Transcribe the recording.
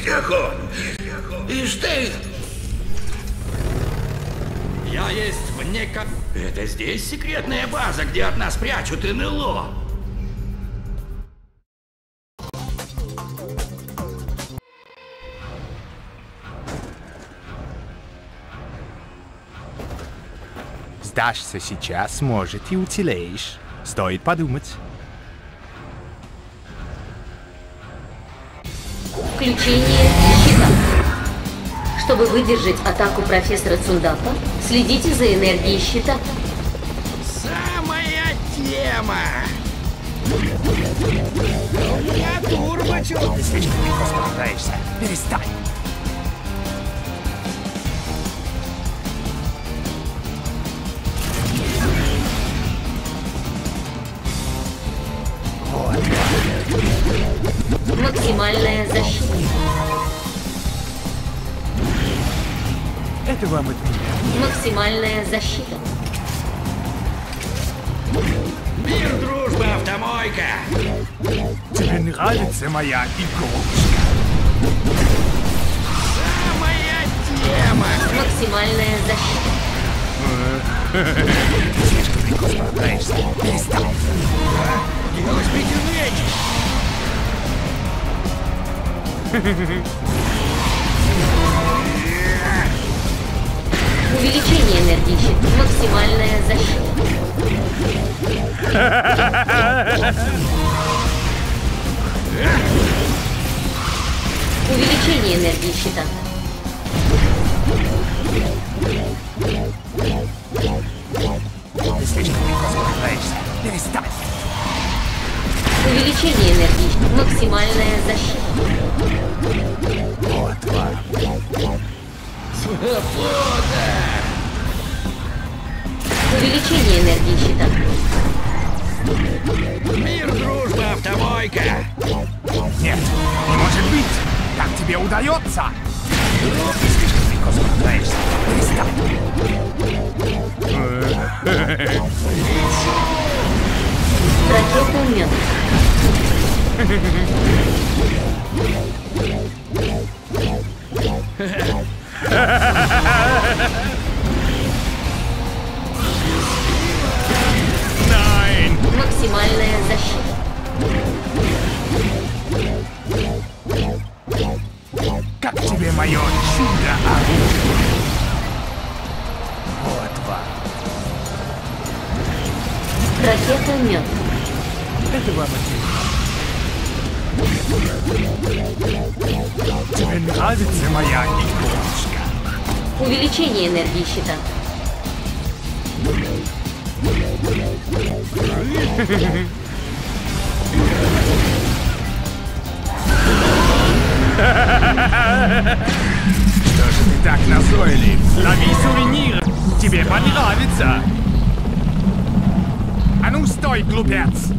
Тихон, ишь ты! Я есть вне... Это здесь секретная база, где от нас прячут НЛО. Сдашься сейчас, может, и уцелеешь. Стоит подумать. Включение щита. Чтобы выдержать атаку профессора Цундапа, следите за энергией щита. Самая тема! У меня турбочок! Ты слишком легко справляешься. Перестань. Максимальная защита. Это вам от меня. Максимальная защита. Мир, дружба, автомойка! Тебе нравится моя игрушка? Самая тема! Максимальная защита. Ты слишком легко справляешься. Перестань. Дело спидюнете! Увеличение энергии щита. Максимальная защита. Увеличение энергии щита. Ты слишком легко справляешься. Перестань. Увеличение энергии щита. Максимальная защита. Вот вам. Свобода! Увеличение энергии щита. Мир, дружба, автомойка! Нет, не может быть. Как тебе удается? Ты слишком легко справляешься. Перестань. Ракета мед. Nein! Максимальная защита. Как тебе мое чудо-оружие? Вот вам. Ракета мед. Это вам от Тебе нравится моя игрушка? Увеличение энергии щита. Что же ты так назойлив? Лови сувенир! Тебе понравится! А ну стой, глупец!